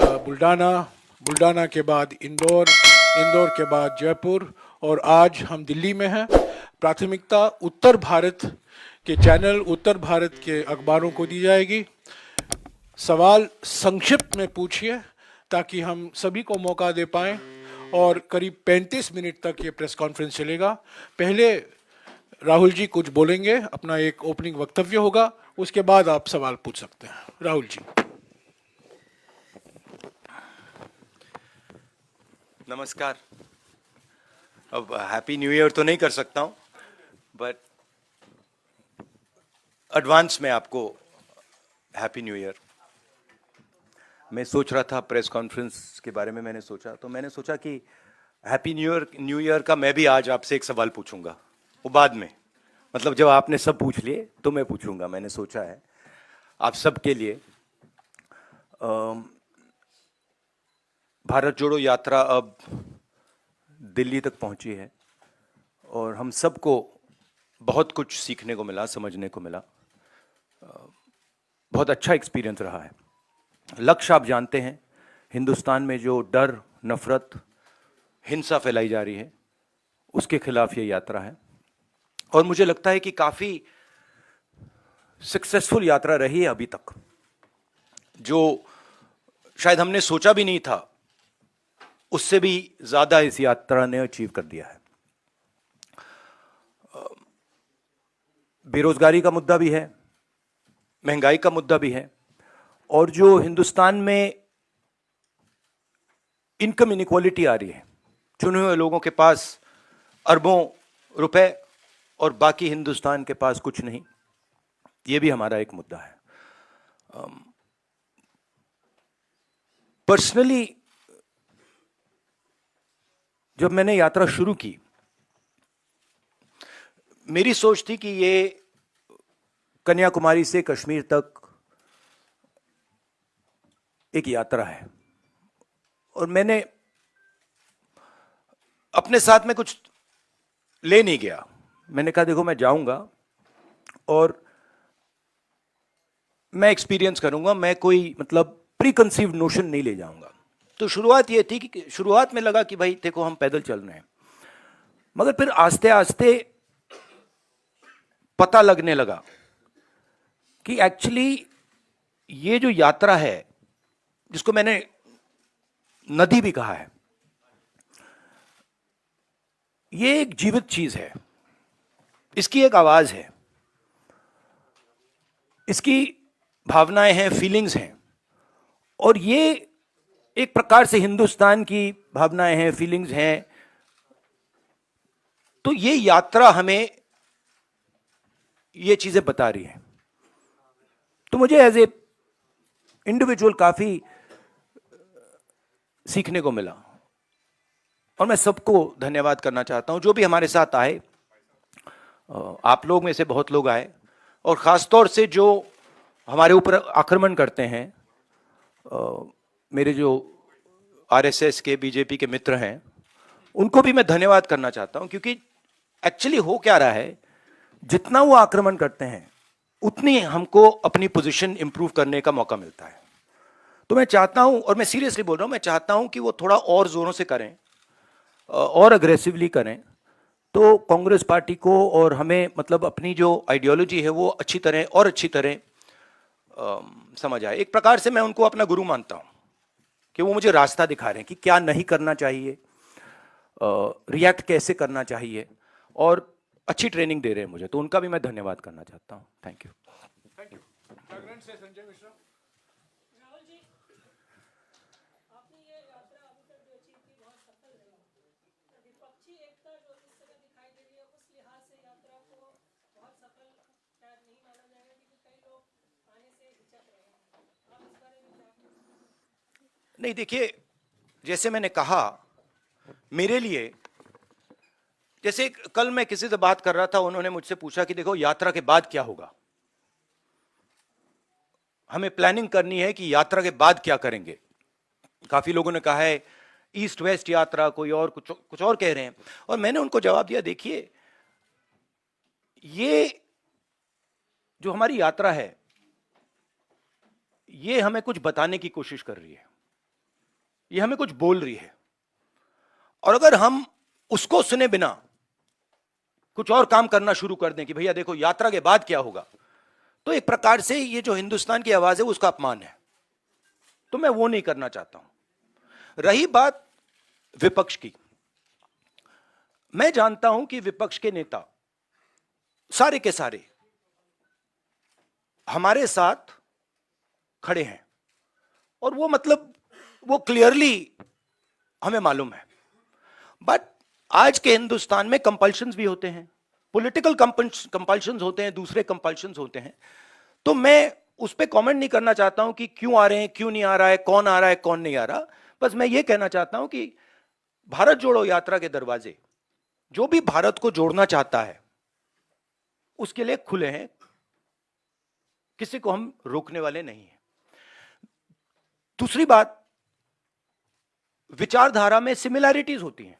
बुल्डाना, बुल्डाना के बाद इंदौर, इंदौर के बाद जयपुर और आज हम दिल्ली में हैं। प्राथमिकता उत्तर भारत के चैनल, उत्तर भारत के अखबारों को दी जाएगी। सवाल संक्षिप्त में पूछिए ताकि हम सभी को मौका दे पाएं और करीब 35 मिनट तक ये प्रेस कॉन्फ्रेंस चलेगा। पहले राहुल जी कुछ बोलेंगे, अपना एक ओपनिंग वक्तव्य होगा, उसके बाद आप सवाल पूछ सकते हैं। राहुल जी। नमस्कार। अब हैप्पी न्यू ईयर तो नहीं कर सकता हूं, बट एडवांस में आपको हैप्पी न्यू ईयर। मैं सोच रहा था प्रेस कॉन्फ्रेंस के बारे में, मैंने सोचा कि हैप्पी न्यू ईयर का मैं भी आज आपसे एक सवाल पूछूंगा, वो बाद में, मतलब जब आपने सब पूछ लिए तो मैं पूछूंगा। मैंने सोचा है आप सबके लिए भारत जोड़ो यात्रा अब दिल्ली तक पहुंची है और हम सबको बहुत कुछ सीखने को मिला, समझने को मिला। बहुत अच्छा एक्सपीरियंस रहा है। लक्ष्य आप जानते हैं, हिंदुस्तान में जो डर, नफरत, हिंसा फैलाई जा रही है, उसके खिलाफ ये यात्रा है और मुझे लगता है कि काफी सक्सेसफुल यात्रा रही है अभी तक, जो शायद हमने सोचा भी नहीं था, उससे भी ज्यादा इस यात्रा ने अचीव कर दिया है। बेरोजगारी का मुद्दा भी है, महंगाई का मुद्दा भी है और जो हिंदुस्तान में इनकम इनइक्वालिटी आ रही है, चुने हुए लोगों के पास अरबों रुपए और बाकी हिंदुस्तान के पास कुछ नहीं, ये भी हमारा एक मुद्दा है। पर्सनली जब मैंने यात्रा शुरू की, मेरी सोच थी कि ये कन्याकुमारी से कश्मीर तक एक यात्रा है और मैंने अपने साथ में कुछ ले नहीं गया। मैंने कहा देखो, मैं जाऊंगा और मैं एक्सपीरियंस करूंगा, मैं कोई मतलब प्री कंसीव्ड नोशन नहीं ले जाऊंगा। तो शुरुआत ये थी कि शुरुआत में लगा कि भाई देखो हम पैदल चल रहे हैं, मगर फिर आस्ते आस्ते पता लगने लगा कि एक्चुअली ये जो यात्रा है, जिसको मैंने नदी भी कहा है, ये एक जीवित चीज है, इसकी एक आवाज है, इसकी भावनाएं हैं, फीलिंग्स हैं और ये एक प्रकार से हिंदुस्तान की भावनाएं हैं, फीलिंग्स हैं। तो ये यात्रा हमें ये चीजें बता रही है। तो मुझे एज ए इंडिविजुअल काफी सीखने को मिला और मैं सबको धन्यवाद करना चाहता हूं जो भी हमारे साथ आए। आप लोग में से बहुत लोग आए और खासतौर से जो हमारे ऊपर आक्रमण करते हैं, मेरे जो आरएसएस के, बीजेपी के मित्र हैं, उनको भी मैं धन्यवाद करना चाहता हूं, क्योंकि एक्चुअली हो क्या रहा है, जितना वो आक्रमण करते हैं उतनी हमको अपनी पोजीशन इंप्रूव करने का मौका मिलता है। तो मैं चाहता हूं, और मैं सीरियसली बोल रहा हूं, मैं चाहता हूं कि वो थोड़ा और जोरों से करें और अग्रेसिवली करें, तो कांग्रेस पार्टी को और हमें मतलब अपनी जो आइडियोलॉजी है वो अच्छी तरह समझ आए। एक प्रकार से मैं उनको अपना गुरु मानता हूं कि वो मुझे रास्ता दिखा रहे हैं कि क्या नहीं करना चाहिए, रिएक्ट कैसे करना चाहिए, और अच्छी ट्रेनिंग दे रहे हैं मुझे, तो उनका भी मैं धन्यवाद करना चाहता हूं। Thank you. Thank you. Jagran से संजय मिश्रा। राहुल जी, आपने ये यात्रा अभी तक जो अचीव की बहुत सफल रही। विपक्षी एकता जो इस समय दिखाई दे रही है, उस लिहाज से यात्रा को बहुत सफल शायद नहीं माना जाएगा, क्योंकि कई लोग आने से हिचक रहे हैं। आप इस बारे में क्या कहेंगे? नहीं, देखिए, जैसे मैंने कहा, मेरे लिए, जैसे कल मैं किसी से बात कर रहा था, उन्होंने मुझसे पूछा कि देखो यात्रा के बाद क्या होगा, हमें प्लानिंग करनी है कि यात्रा के बाद क्या करेंगे। काफी लोगों ने कहा है ईस्ट वेस्ट यात्रा, कोई और कुछ और कह रहे हैं, और मैंने उनको जवाब दिया, देखिए ये जो हमारी यात्रा है, ये हमें कुछ बताने की कोशिश कर रही है। ये हमें कुछ बोल रही है, और अगर हम उसको सुने बिना कुछ और काम करना शुरू कर दें कि भैया देखो यात्रा के बाद क्या होगा, तो एक प्रकार से ये जो हिंदुस्तान की आवाज है उसका अपमान है। तो मैं वो नहीं करना चाहता हूं। रही बात विपक्ष की, मैं जानता हूं कि विपक्ष के नेता सारे के सारे हमारे साथ खड़े हैं, और वो मतलब वो क्लियरली हमें मालूम है। बट आज के हिंदुस्तान में कंपल्शंस भी होते हैं, पॉलिटिकल कंपल्शंस होते हैं, दूसरे कंपल्शंस होते हैं। तो मैं उस पर कमेंट नहीं करना चाहता हूं कि क्यों आ रहे हैं, क्यों नहीं आ रहा है, कौन आ रहा है, कौन नहीं आ रहा। बस मैं ये कहना चाहता हूं कि भारत जोड़ो यात्रा के दरवाजे जो भी भारत को जोड़ना चाहता है उसके लिए खुले हैं, किसी को हम रोकने वाले नहीं हैं। दूसरी बात, विचारधारा में सिमिलैरिटीज होती हैं।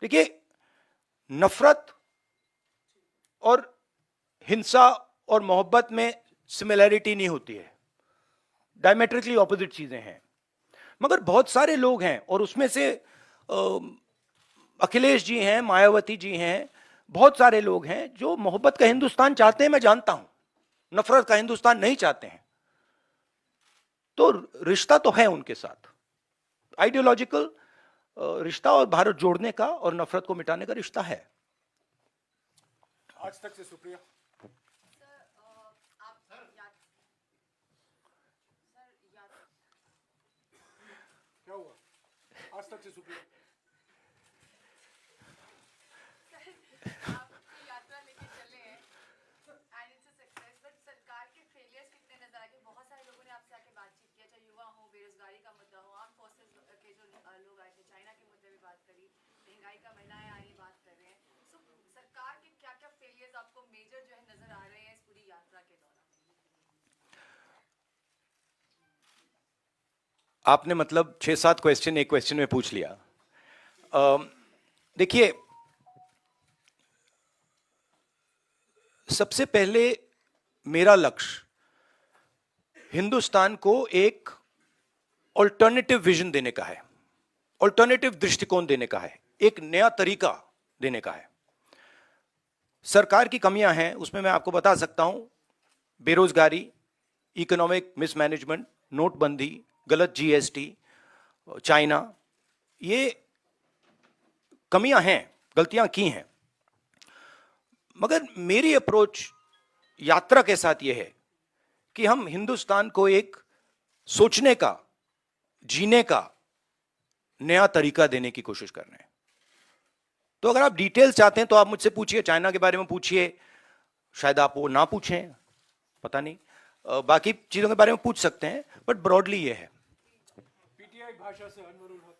देखिए, नफरत और हिंसा और मोहब्बत में सिमिलैरिटी नहीं होती है, डायमेट्रिकली ऑपोजिट चीजें हैं। मगर बहुत सारे लोग हैं, और उसमें से अखिलेश जी हैं, मायावती जी हैं, बहुत सारे लोग हैं जो मोहब्बत का हिंदुस्तान चाहते हैं, मैं जानता हूं, नफरत का हिंदुस्तान नहीं चाहते हैं। तो रिश्ता तो है उनके साथ, आइडियोलॉजिकल रिश्ता, और भारत जोड़ने का और नफरत को मिटाने का रिश्ता है। आज तक से सुप्रिया। क्या हुआ? आज तक से सुप्रिया। यात्रा लेके चले हैं and it's a success, but सरकार के फेलियर्स कितने नजर आए? बहुत सारे लोगों ने आपसे आके बातचीत किया, चाहे युवा हो, बेरोजगारी का मुद्दा हो, आर्म फोर्सेस के जो लोग आए थे, चाइना के मुद्दे पे बात करी, महंगाई का, महिलाएं आ रही बात कर रहे हैं। सो सरकार के क्या क्या फेलियर्स आपको मेजर जो है नजर आ रहे हैं इस पूरी यात्रा के दौरान? आपने मतलब 6-7 क्वेश्चन एक क्वेश्चन में पूछ लिया। देखिए, सबसे पहले मेरा लक्ष्य हिंदुस्तान को एक ऑल्टरनेटिव विजन देने का है, ऑल्टरनेटिव दृष्टिकोण देने का है, एक नया तरीका देने का है। सरकार की कमियां हैं, उसमें मैं आपको बता सकता हूं, बेरोजगारी, इकोनॉमिक मिसमैनेजमेंट, नोटबंदी, गलत जीएसटी, चाइना, ये कमियां हैं, गलतियां की हैं। मगर मेरी अप्रोच यात्रा के साथ यह है कि हम हिंदुस्तान को एक सोचने का, जीने का नया तरीका देने की कोशिश कर रहे हैं। तो अगर आप डिटेल्स चाहते हैं तो आप मुझसे पूछिए, चाइना के बारे में पूछिए, शायद आप वो ना पूछें, पता नहीं, बाकी चीजों के बारे में पूछ सकते हैं, बट ब्रॉडली ये है। पीटीआई भाषा से अनवरुल हक।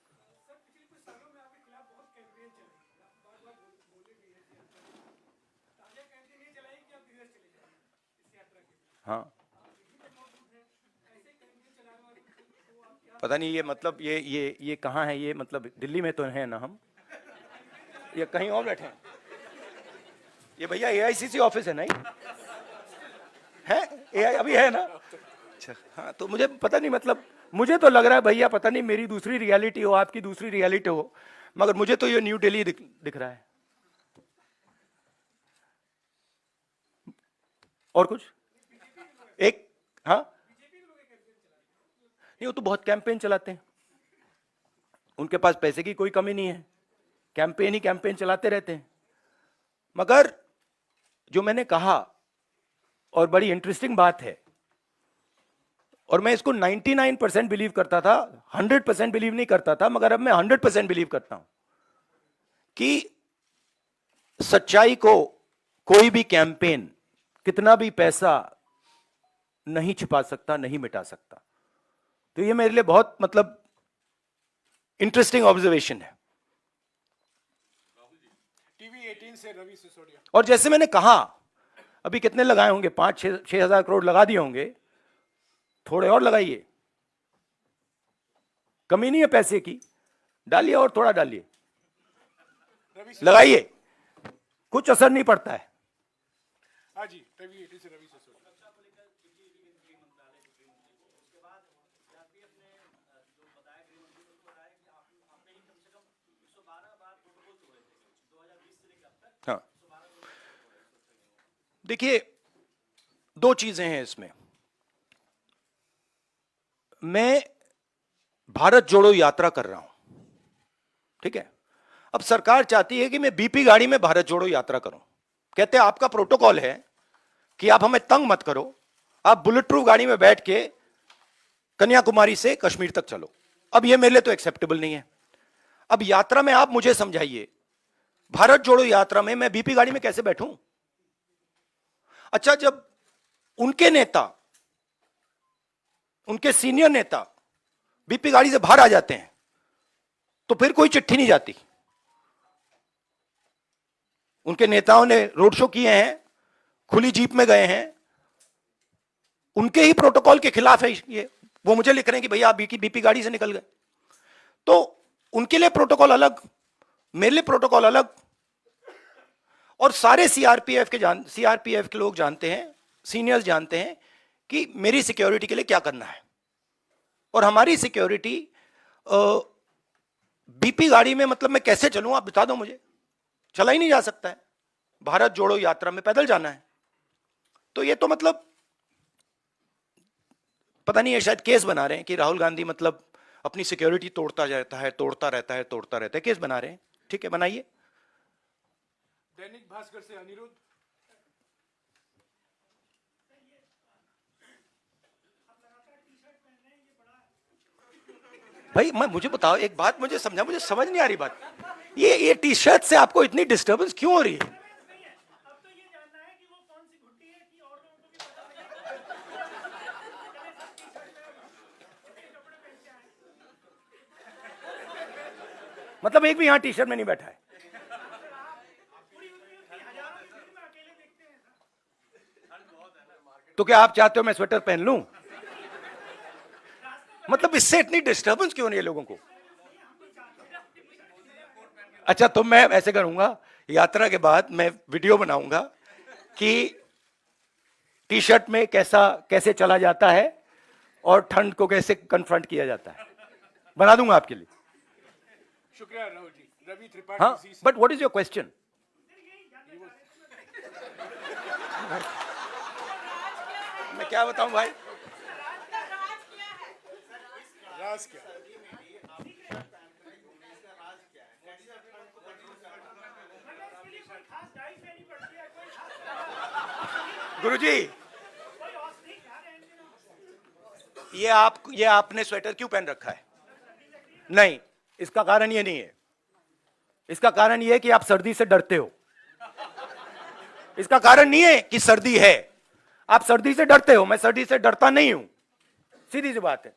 हाँ, पता नहीं ये मतलब ये कहाँ है, ये मतलब दिल्ली में तो है ना हम, ये कहीं और बैठे हैं? ये भैया एआईसीसी ऑफिस है ना, है एआई अभी है ना? अच्छा, हाँ, तो मुझे पता नहीं, मतलब मुझे तो लग रहा है भैया, पता नहीं मेरी दूसरी रियलिटी हो, आपकी दूसरी रियलिटी हो, मगर मुझे तो ये न्यू दिल्ली दिख रहा है। और कुछ एक, हाँ, नहीं, वो तो बहुत कैंपेन चलाते हैं, उनके पास पैसे की कोई कमी नहीं है, कैंपेन ही कैंपेन चलाते रहते हैं। मगर जो मैंने कहा, और बड़ी इंटरेस्टिंग बात है, और मैं इसको 99% बिलीव करता था, 100% बिलीव नहीं करता था, मगर अब मैं 100% बिलीव करता हूं कि सच्चाई को कोई भी कैंपेन, कितना भी पैसा नहीं छिपा सकता, नहीं मिटा सकता। तो ये मेरे लिए बहुत मतलब इंटरेस्टिंग ऑब्जर्वेशन है। टीवी 18 से रवि सिसोदिया। और जैसे मैंने कहा, अभी कितने लगाए होंगे, 5-6 हजार करोड़ लगा दिए होंगे, थोड़े और लगाइए, कमी नहीं है पैसे की, डालिए और थोड़ा डालिए, लगाइए, कुछ असर नहीं पड़ता है। हाँ जी, टीवी 18 से रवि सिसोदिया। देखिए, दो चीजें हैं इसमें। मैं भारत जोड़ो यात्रा कर रहा हूं, ठीक है। अब सरकार चाहती है कि मैं बीपी गाड़ी में भारत जोड़ो यात्रा करूं। कहते हैं आपका प्रोटोकॉल है कि आप हमें तंग मत करो, आप बुलेट प्रूफ गाड़ी में बैठ के कन्याकुमारी से कश्मीर तक चलो। अब यह मेरे लिए तो एक्सेप्टेबल नहीं है। अब यात्रा में आप मुझे समझाइए, भारत जोड़ो यात्रा में मैं बीपी गाड़ी में कैसे बैठूं? अच्छा, जब उनके नेता, उनके सीनियर नेता बीपी गाड़ी से बाहर आ जाते हैं तो फिर कोई चिट्ठी नहीं जाती। उनके नेताओं ने रोड शो किए हैं, खुली जीप में गए हैं, उनके ही प्रोटोकॉल के खिलाफ है ये। वो मुझे लिख रहे हैं कि भैया आप बीपी गाड़ी से निकल गए। तो उनके लिए प्रोटोकॉल अलग, मेरे लिए प्रोटोकॉल अलग। और सारे सीआरपीएफ के लोग जानते हैं, सीनियर्स जानते हैं कि मेरी सिक्योरिटी के लिए क्या करना है। और हमारी सिक्योरिटी बीपी गाड़ी में, मतलब मैं कैसे चलूं, आप बता दो मुझे। चला ही नहीं जा सकता है। भारत जोड़ो यात्रा में पैदल जाना है। तो ये तो मतलब पता नहीं है, शायद केस बना रहे हैं कि राहुल गांधी मतलब अपनी सिक्योरिटी तोड़ता रहता है, केस बना रहे हैं। ठीक है, बनाइए। दैनिक भास्कर से अनिरुद्ध। भाई मुझे बताओ एक बात, मुझे समझ नहीं आ रही बात। ये टी शर्ट से आपको इतनी डिस्टर्बेंस क्यों हो रही है? मतलब एक भी यहां टी शर्ट में नहीं बैठा है? तो क्या आप चाहते हो मैं स्वेटर पहन लूं? मतलब इससे इतनी डिस्टर्बेंस क्यों नहीं है लोगों को? अच्छा, तो मैं ऐसे करूंगा, यात्रा के बाद मैं वीडियो बनाऊंगा कि टी शर्ट में कैसे चला जाता है और ठंड को कैसे कन्फ्रंट किया जाता है। बना दूंगा आपके लिए। शुक्रिया राहुल जी। रवि त्रिपाठी। हाँ, but what is your question? मैं क्या बताऊं भाई? राज क्या? गुरुजी, ये आपने स्वेटर क्यों पहन रखा है? नहीं, इसका कारण ये नहीं है। इसका कारण ये है कि आप सर्दी से डरते हो। इसका कारण नहीं है कि सर्दी है, आप सर्दी से डरते हो। मैं सर्दी से डरता नहीं हूं, सीधी सी बात है।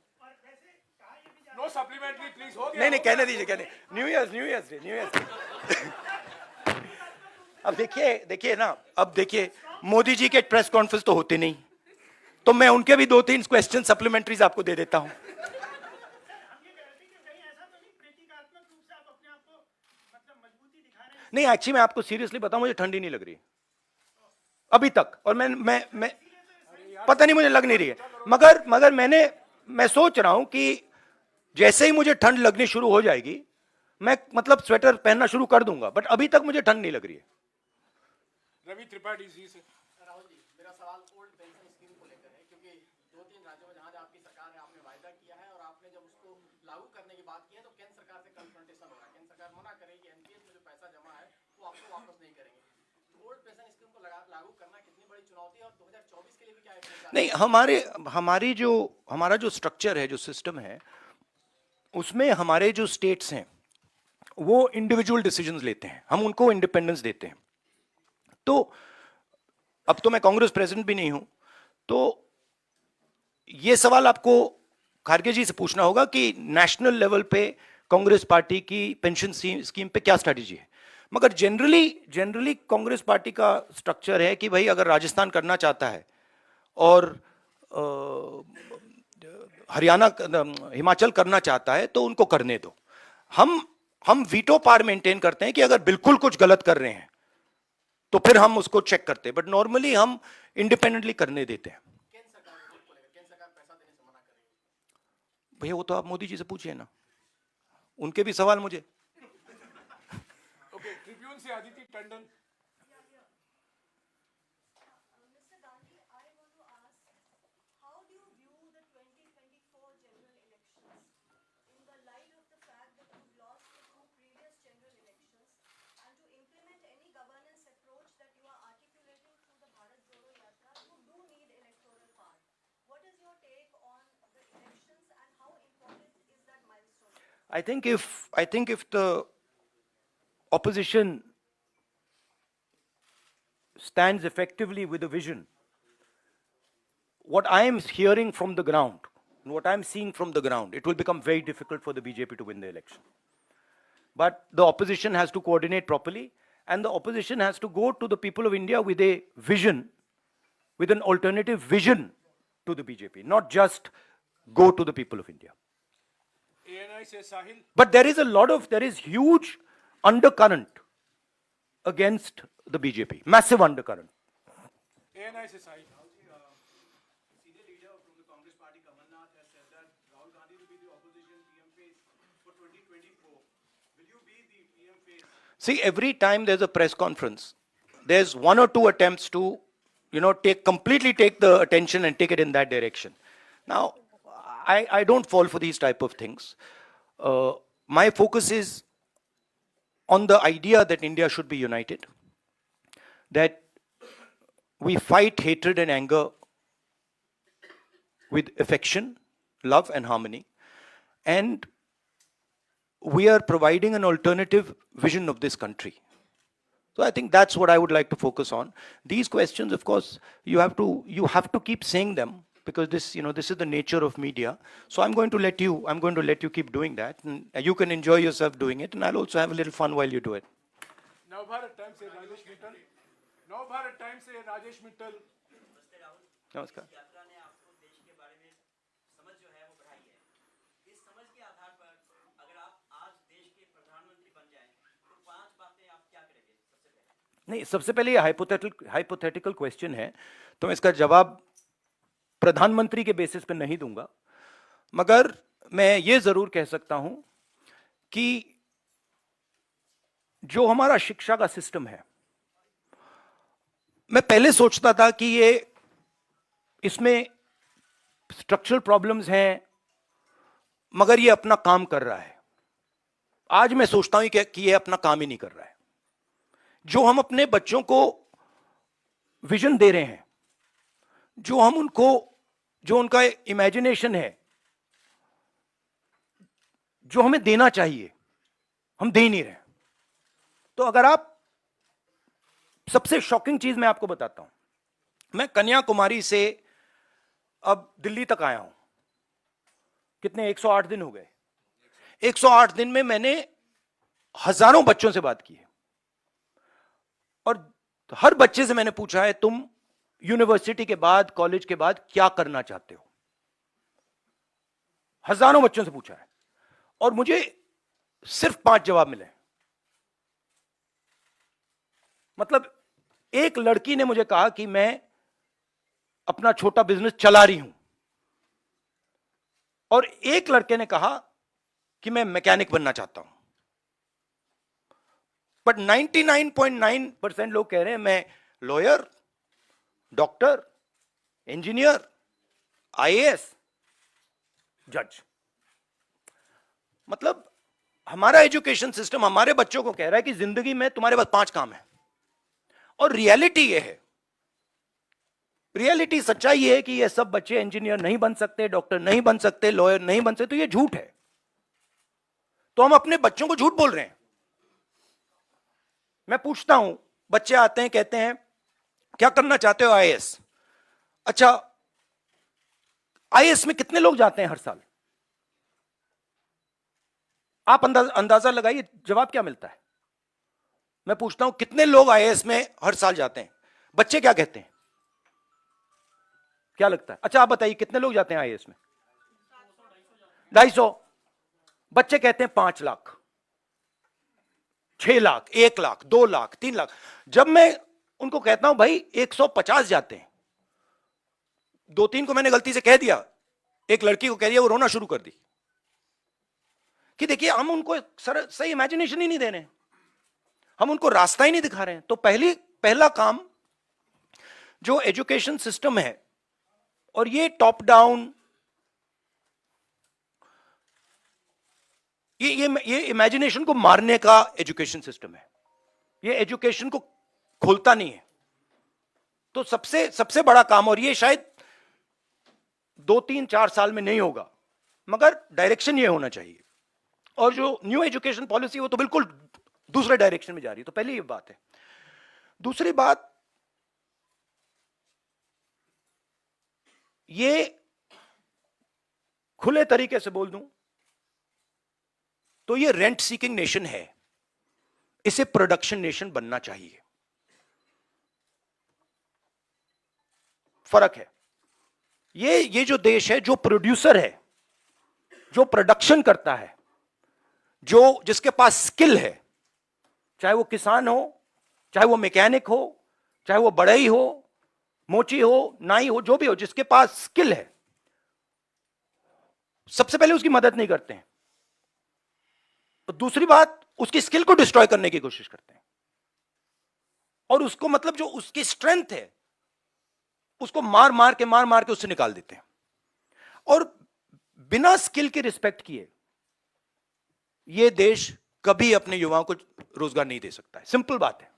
नो सप्लीमेंट्री प्लीज, हो गया। नहीं, कहने दीजिए। न्यू ईयर अब देखिए ना, अब देखिए मोदी जी के प्रेस कॉन्फ्रेंस तो होते नहीं, तो मैं उनके भी 2-3 क्वेश्चन सप्लीमेंट्रीज आपको दे देता हूं। नहीं, एक्चुअली मैं आपको सीरियसली बताऊं, मुझे ठंडी नहीं लग रही अभी तक। और मैं पता नहीं, मुझे लग नहीं रही है। मगर मैं सोच रहा हूं कि जैसे ही मुझे ठंड लगनी शुरू हो जाएगी, मैं मतलब स्वेटर पहनना शुरू कर दूंगा। बट अभी तक मुझे ठंड नहीं लग रही है। रवि त्रिपाठी जी से। राहुल जी, मेरा सवाल ओल्ड पेंशन स्कीम को लेकर है, क्योंकि 2-3 राज्यों में जहां आपकी सरकार है, आपने वायदा किया है और आपने जब उसको लागू करने की बात की है तो केंद्र सरकार से कन्फ्रंटेशन हो रहा है। केंद्र सरकार मना करेगी, एनपीएस में जो पैसा जमा है वो आपको वापस नहीं करेंगे। तो ओल्ड पेंशन स्कीम को लागू करना कितनी बड़ी चुनौती है और 2024 के लिए भी क्या है? नहीं, हमारा जो स्ट्रक्चर है, जो सिस्टम है, उसमें हमारे जो स्टेट्स हैं वो इंडिविजुअल डिसीजंस लेते हैं, हम उनको इंडिपेंडेंस देते हैं। तो अब तो मैं कांग्रेस प्रेसिडेंट भी नहीं हूं, तो यह सवाल आपको खारगे जी से पूछना होगा कि नेशनल लेवल पे कांग्रेस पार्टी की पेंशन स्कीम पे क्या स्ट्रैटेजी है। मगर जनरली कांग्रेस पार्टी का स्ट्रक्चर है कि भाई अगर राजस्थान करना चाहता है और हरियाणा, हिमाचल करना चाहता है तो उनको करने दो। हम वीटो पावर मेंटेन करते हैं कि अगर बिल्कुल कुछ गलत कर रहे हैं तो फिर हम उसको चेक करते हैं, बट नॉर्मली हम इंडिपेंडेंटली करने देते हैं। भैया वो तो आप मोदी जी से पूछिए ना, उनके भी सवाल मुझे। ओके, ट्रिब्यून से Aditya Tandon. I think if the opposition stands effectively with a vision, what I am hearing from the ground, and what I'm seeing from the ground, it will become very difficult for the BJP to win the election. But the opposition has to coordinate properly, and the opposition has to go to the people of India with a vision, with an alternative vision to the BJP, not just go to the people of India. ANI से साहिल. But there is huge undercurrent against the BJP, massive undercurrent. ANI से साहिल. Senior leader from the Congress party, Kamal Nath, has said that Rahul Gandhi will be the opposition PM face for 2024. Will you be the PM face? See, every time there's a press conference, there's one or two attempts to, completely take the attention and take it in that direction. Now, I don't fall for these type of things. My focus is on the idea that India should be united, that we fight hatred and anger with affection, love and harmony, and we are providing an alternative vision of this country. So I think that's what I would like to focus on. These questions, of course, you have to keep saying them, because this is the nature of media. So I'm going to let you keep doing that, and you can enjoy yourself doing it, and I'll also have a little fun while you do it. Navbharat times से Rajesh Mittal. Navbharat times से Rajesh Mittal. Namaskar. यात्रा ने आपको देश के बारे में समझ जो है वो बढ़ाई है. इस समझ के आधार पर अगर आप आज देश के प्रधानमंत्री बन जाएं तो 5 बातें आप क्या करेंगे सबसे पहले? नहीं, सबसे पहले ये हाइपोथेटिकल क्वेश्चन है, तो मैं इसका जवाब प्रधानमंत्री के बेसिस पे नहीं दूंगा, मगर मैं ये जरूर कह सकता हूं कि जो हमारा शिक्षा का सिस्टम है, मैं पहले सोचता था कि इसमें स्ट्रक्चरल प्रॉब्लम्स हैं, मगर ये अपना काम कर रहा है. आज मैं सोचता हूं कि ये अपना काम ही नहीं कर रहा है. जो हम अपने बच्चों को विजन दे रहे हैं, जो उनका इमेजिनेशन है, जो हमें देना चाहिए, हम दे नहीं रहे. तो अगर आप, सबसे शॉकिंग चीज मैं आपको बताता हूं. मैं कन्याकुमारी से अब दिल्ली तक आया हूं. कितने 108 दिन हो गए. 108 दिन में मैंने हजारों बच्चों से बात की है, और हर बच्चे से मैंने पूछा है, तुम यूनिवर्सिटी के बाद, कॉलेज के बाद क्या करना चाहते हो. हजारों बच्चों से पूछा है, और मुझे सिर्फ 5 जवाब मिले. मतलब एक लड़की ने मुझे कहा कि मैं अपना छोटा बिजनेस चला रही हूं, और एक लड़के ने कहा कि मैं मैकेनिक बनना चाहता हूं. बट 99.9% लोग कह रहे हैं मैं लॉयर, डॉक्टर, इंजीनियर, आईएएस, जज. मतलब हमारा एजुकेशन सिस्टम हमारे बच्चों को कह रहा है कि जिंदगी में तुम्हारे पास 5 काम है. और रियलिटी ये है, रियलिटी सच्चाई ये है कि ये सब बच्चे इंजीनियर नहीं बन सकते, डॉक्टर नहीं बन सकते, लॉयर नहीं बन सकते. तो ये झूठ है. तो हम अपने बच्चों को झूठ बोल रहे हैं. मैं पूछता हूं, बच्चे आते हैं, कहते हैं क्या करना चाहते हो? आईएएस. अच्छा, आईएएस में कितने लोग जाते हैं हर साल? आप अंदाजा लगाइए, जवाब क्या मिलता है. मैं पूछता हूं कितने लोग आईएएस में हर साल जाते हैं? बच्चे क्या कहते हैं? क्या लगता है? अच्छा, आप बताइए कितने लोग जाते हैं आईएएस में? 250. बच्चे कहते हैं 5 लाख, 6 लाख, 1 लाख, 2 लाख, 3 लाख. जब मैं उनको कहता हूं भाई 150 जाते हैं, 2-3 को मैंने गलती से कह दिया, एक लड़की को कह दिया, वो रोना शुरू कर दी कि देखिए हम उनको सही इमेजिनेशन ही नहीं दे रहे हैं, हम उनको रास्ता ही नहीं दिखा रहे हैं. तो पहला काम जो एजुकेशन सिस्टम है, और ये टॉप डाउन, ये इमेजिनेशन को मारने का एजुकेशन सिस्टम है. ये एजुकेशन को खोलता नहीं है. तो सबसे बड़ा काम, और ये शायद 2-3-4 साल में नहीं होगा, मगर डायरेक्शन ये होना चाहिए. और जो न्यू एजुकेशन पॉलिसी वो तो बिल्कुल दूसरे डायरेक्शन में जा रही है। तो पहली ये बात है। दूसरी बात, ये खुले तरीके से बोल दूं तो ये रेंट सीकिंग नेशन है, इसे प्रोडक्शन नेशन बनना चाहिए। फर्क है। ये जो देश है, जो प्रोड्यूसर है, जो प्रोडक्शन करता है, जो जिसके पास स्किल है, चाहे वो किसान हो, चाहे वो मैकेनिक हो, चाहे वो बढ़ई हो, मोची हो, नाई हो, जो भी हो, जिसके पास स्किल है, सबसे पहले उसकी मदद नहीं करते हैं। तो दूसरी बात, उसकी स्किल को डिस्ट्रॉय करने की कोशिश करते हैं, और उसको मतलब जो उसकी स्ट्रेंथ है उसको मार मार के उससे निकाल देते हैं, और बिना स्किल के रिस्पेक्ट किए यह देश कभी अपने युवाओं को रोजगार नहीं दे सकता है। सिंपल बात है।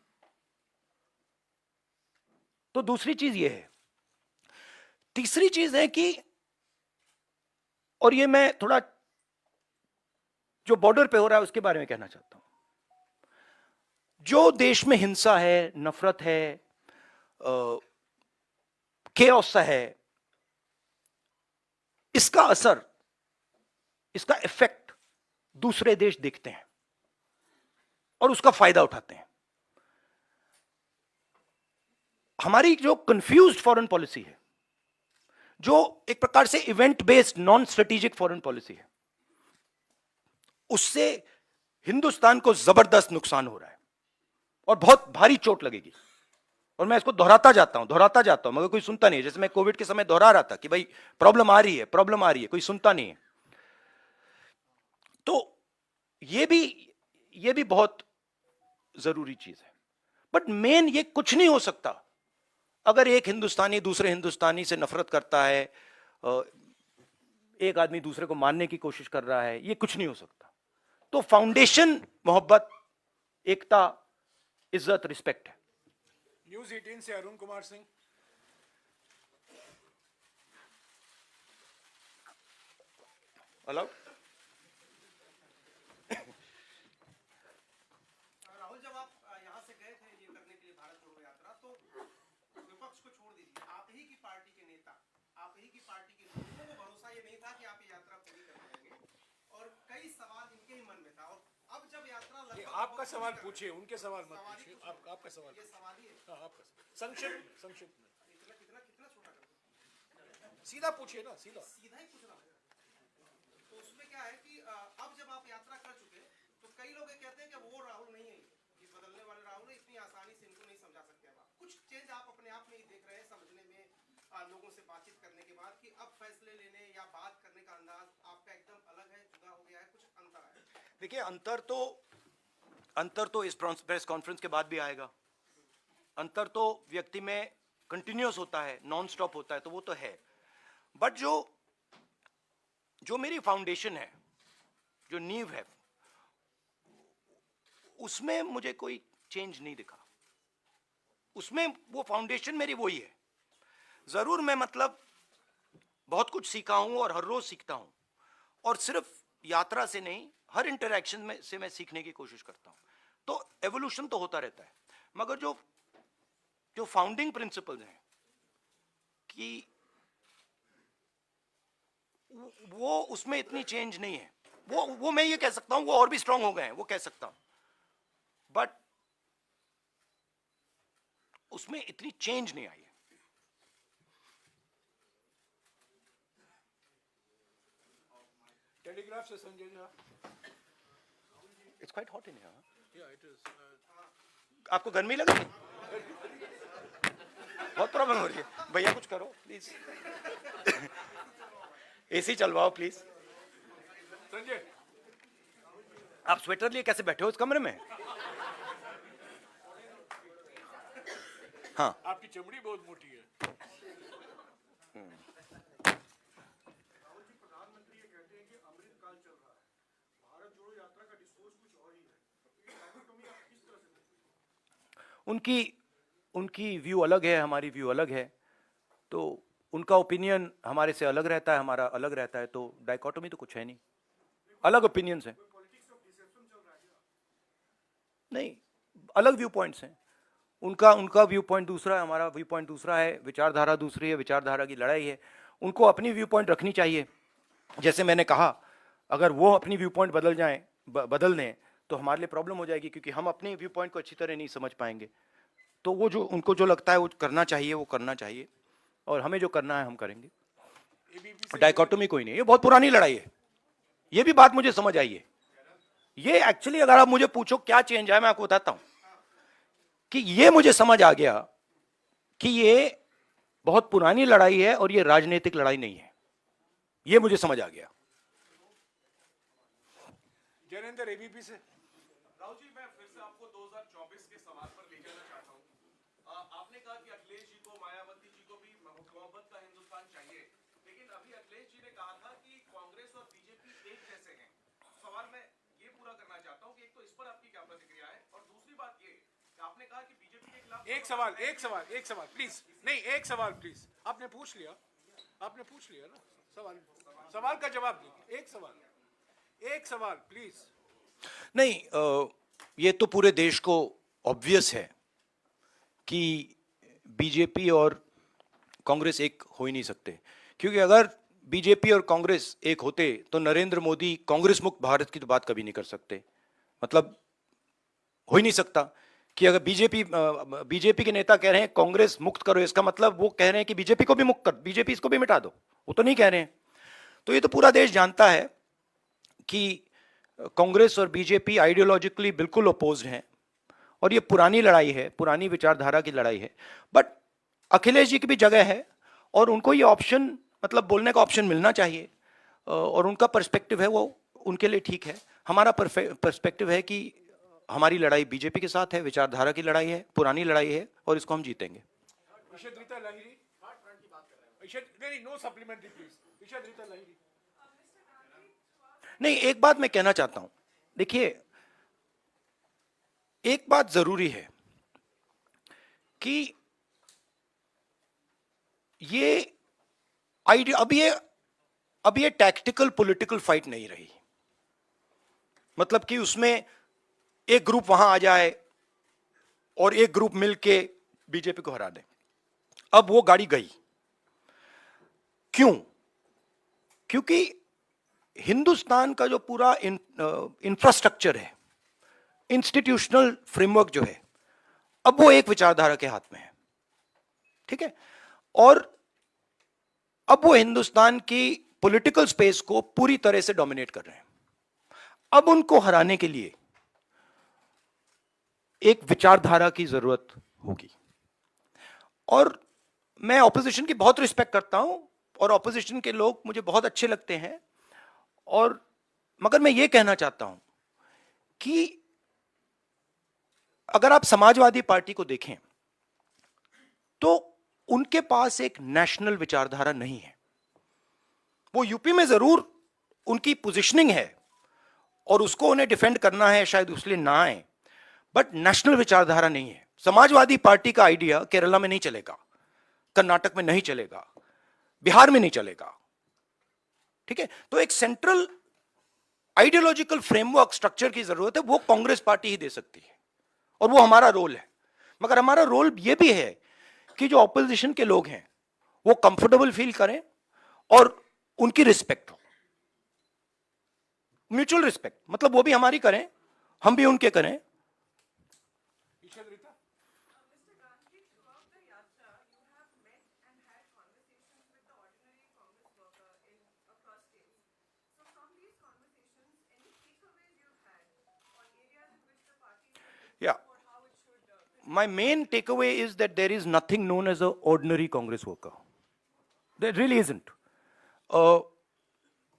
तो दूसरी चीज यह है। तीसरी चीज है कि, और ये मैं थोड़ा जो बॉर्डर पे हो रहा है उसके बारे में कहना चाहता हूं। जो देश में हिंसा है, नफरत है, केओस है, इसका असर, इसका इफेक्ट दूसरे देश देखते हैं और उसका फायदा उठाते हैं। हमारी जो कंफ्यूज्ड फॉरेन पॉलिसी है, जो एक प्रकार से event based non strategic foreign policy है, उससे हिंदुस्तान को जबरदस्त नुकसान हो रहा है और बहुत भारी चोट लगेगी। और मैं इसको दोहराता जाता हूं मगर कोई सुनता नहीं है। जैसे मैं कोविड के समय दोहरा रहा था कि भाई प्रॉब्लम आ रही है, कोई सुनता नहीं है। तो ये भी बहुत जरूरी चीज है। बट मेन ये कुछ नहीं हो सकता अगर एक हिंदुस्तानी दूसरे हिंदुस्तानी से नफरत करता है, एक आदमी दूसरे को मारने की कोशिश कर रहा है, ये कुछ नहीं हो सकता। तो फाउंडेशन मोहब्बत, एकता, इज्जत, रिस्पेक्ट है। न्यूज 18 से अरुण कुमार सिंह। अलाउड। राहुल, जब आप यहाँ से गए थे ये करने के लिए भारत जोड़ो यात्रा, तो विपक्ष को छोड़ दीजिए, आप ही की पार्टी के नेता, आप ही की पार्टी के लोगों को भरोसा ये नहीं था कि आप ये यात्रा पूरी कर पाएंगे, और कई सवाल इनके ही मन में था। और अब जब यात्रा आपका सवाल पूछिए, उनके सवाल मत पूछिए। आपका सवाल, ये सवाल ही है। हाँ, आपका संक्षिप्त में कितना कितना कितना छोटा कर दो, सीधा पूछिए ना, सीधा सीधा ही पूछ रहा हूँ। तो उसमें क्या है कि अब जब आप यात्रा कर चुके, तो कई लोग ये कहते हैं कि वो राहुल नहीं है, ये बदलने वाले राहुल है, इतनी आसानी से इनको नहीं समझा सकते। अब आप कुछ चेंज आप अपने आप में ही देख रहे हैं, समझने में, लोगों से बातचीत करने के बाद, कि अब फैसले लेने या बात करने का अंदाज आपका एकदम अलग है, जुदा हो गया है, कुछ अंतर है? देखिए, अंतर तो इस प्रेस कॉन्फ्रेंस के बाद भी आएगा। अंतर तो व्यक्ति में कंटिन्यूअस होता है, नॉन स्टॉप होता है, तो वो तो है। बट जो मेरी फाउंडेशन है, जो नींव है, उसमें मुझे कोई चेंज नहीं दिखा। उसमें वो फाउंडेशन मेरी वही है। जरूर मैं मतलब बहुत कुछ सीखा हूं और हर रोज सीखता हूं, और सिर्फ यात्रा से नहीं, हर इंटरैक्शन में से मैं सीखने की कोशिश करता हूं। तो एवोल्यूशन तो होता रहता है, मगर जो फाउंडिंग प्रिंसिपल्स हैं कि वो उसमें इतनी चेंज नहीं है। वो मैं ये कह सकता हूं, वो और भी स्ट्रांग हो गए हैं, वो कह सकता हूं, बट उसमें इतनी चेंज नहीं आई है। टेलीग्राफ से Sanjay Jha. It's quite hot in here. Yeah, it is. आपको गर्मी लग रही है? बहुत प्रॉब्लम हो रही है। भैया कुछ करो प्लीज। एसी चलवाओ प्लीज। संजय, आप स्वेटर लिए कैसे बैठे हो इस कमरे में? हाँ, आपकी चमड़ी बहुत मोटी है। उनकी व्यू अलग है, हमारी व्यू अलग है। तो उनका ओपिनियन हमारे से अलग रहता है, हमारा अलग रहता है, तो डाइकोटोमी तो कुछ है नहीं, अलग ओपिनियंस हैं। नहीं, अलग व्यू पॉइंट्स हैं। उनका उनका व्यू पॉइंट दूसरा है, हमारा व्यू पॉइंट दूसरा है, विचारधारा दूसरी है, विचारधारा की लड़ाई है। उनको अपनी व्यू पॉइंट रखनी चाहिए। जैसे मैंने कहा, अगर वो अपनी व्यू पॉइंट बदल दें तो हमारे लिए प्रॉब्लम हो जाएगी, क्योंकि हम अपने व्यू पॉइंट को अच्छी तरह नहीं समझ पाएंगे। तो वो जो उनको जो लगता है वो करना चाहिए, वो करना चाहिए, और हमें जो करना है हम करेंगे। डाइकोटोमी कोई नहीं, ये बहुत पुरानी लड़ाई है। ये भी बात मुझे समझ आई है। ये एक्चुअली अगर आप मुझे पूछो क्या चेंज है, मैं आपको बताता हूं कि ये मुझे समझ आ गया कि ये बहुत पुरानी लड़ाई है और ये राजनीतिक लड़ाई नहीं है। ये मुझे समझ आ गया। जैनेंद्र एबीपी से। राहुल जी, मैं फिर से आपको 2024 के सवाल पर ले जाना चाहता हूँ। आपने कहा कि अखिलेश जी को, मायावती जी को भी मोहब्बत का हिंदुस्तान चाहिए, लेकिन अभी अखिलेश जी ने कहा था कि कांग्रेस और बीजेपी एक जैसे हैं। सवाल मैं ये पूरा करना चाहता हूँ कि एक तो इस पर आपकी क्या प्रतिक्रिया है, और दूसरी बात ये कि आपने कहा कि बीजेपी के खिलाफ एक सवाल प्लीज। नहीं, एक सवाल प्लीज। आपने पूछ लिया ना सवाल का जवाब दीजिए। एक सवाल प्लीज। नहीं, ये तो पूरे देश को ऑब्वियस है कि बीजेपी और कांग्रेस एक हो ही नहीं सकते, क्योंकि अगर बीजेपी और कांग्रेस एक होते तो नरेंद्र मोदी कांग्रेस मुक्त भारत की तो बात कभी नहीं कर सकते। मतलब हो ही नहीं सकता कि अगर बीजेपी के नेता कह रहे हैं कांग्रेस मुक्त करो, इसका मतलब वो कह रहे हैं कि बीजेपी को भी मुक्त कर, बीजेपी इसको भी मिटा दो। वो तो नहीं कह रहे हैं। तो ये तो पूरा देश जानता है कि कांग्रेस और बीजेपी आइडियोलॉजिकली बिल्कुल अपोज्ड हैं, और ये पुरानी लड़ाई है, पुरानी विचारधारा की लड़ाई है। बट अखिलेश जी की भी जगह है, और उनको ये ऑप्शन, मतलब बोलने का ऑप्शन मिलना चाहिए, और उनका पर्सपेक्टिव है वो उनके लिए ठीक है। हमारा पर्सपेक्टिव है कि हमारी लड़ाई बीजेपी के साथ है, विचारधारा की लड़ाई है, पुरानी लड़ाई है, और इसको हम जीतेंगे। No supplementary please. Ishrat Lahiri. नहीं, एक बात मैं कहना चाहता हूं। देखिए, एक बात जरूरी है कि ये आइडिया, अब ये टैक्टिकल पॉलिटिकल फाइट नहीं रही। मतलब कि उसमें एक ग्रुप वहां आ जाए और एक ग्रुप मिलके बीजेपी को हरा दे। अब वो गाड़ी गई। क्यों? क्योंकि हिंदुस्तान का जो पूरा इंफ्रास्ट्रक्चर है, इंस्टीट्यूशनल फ्रेमवर्क जो है, अब वो एक विचारधारा के हाथ में है। ठीक है? और अब वो हिंदुस्तान की पॉलिटिकल स्पेस को पूरी तरह से डोमिनेट कर रहे हैं। अब उनको हराने के लिए एक विचारधारा की जरूरत होगी। और मैं ऑपोजिशन की बहुत रिस्पेक्ट करता हूं, और ऑपोजिशन के लोग मुझे बहुत अच्छे लगते हैं, और मगर मैं ये कहना चाहता हूं कि अगर आप समाजवादी पार्टी को देखें तो उनके पास एक नेशनल विचारधारा नहीं है। वो यूपी में जरूर उनकी पोजीशनिंग है और उसको उन्हें डिफेंड करना है, शायद उसलिए ना आए, बट नेशनल विचारधारा नहीं है। समाजवादी पार्टी का आइडिया केरला में नहीं चलेगा, कर्नाटक में नहीं चलेगा, बिहार में नहीं चलेगा। ठीक है? तो एक सेंट्रल आइडियोलॉजिकल फ्रेमवर्क स्ट्रक्चर की जरूरत है, वो कांग्रेस पार्टी ही दे सकती है, और वो हमारा रोल है। मगर हमारा रोल यह भी है कि जो ऑपोजिशन के लोग हैं वो कंफर्टेबल फील करें और उनकी रिस्पेक्ट हो, म्यूचुअल रिस्पेक्ट। मतलब वो भी हमारी करें, हम भी उनके करें। Yeah. My main takeaway is that there is nothing known as an ordinary Congress worker. There really isn't.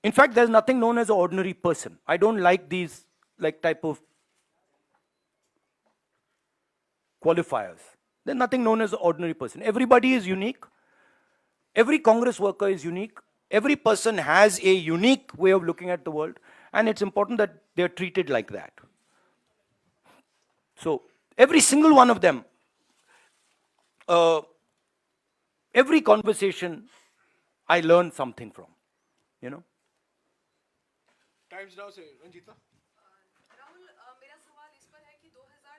In fact, there's nothing known as an ordinary person. I don't like these type of qualifiers. There's nothing known as an ordinary person. Everybody is unique. Every Congress worker is unique. Every person has a unique way of looking at the world, and it's important that they're treated like that. So every single one of them, every conversation, I learn something from, Times Now से रंजीता। राहुल, मेरा सवाल इस पर है कि 2024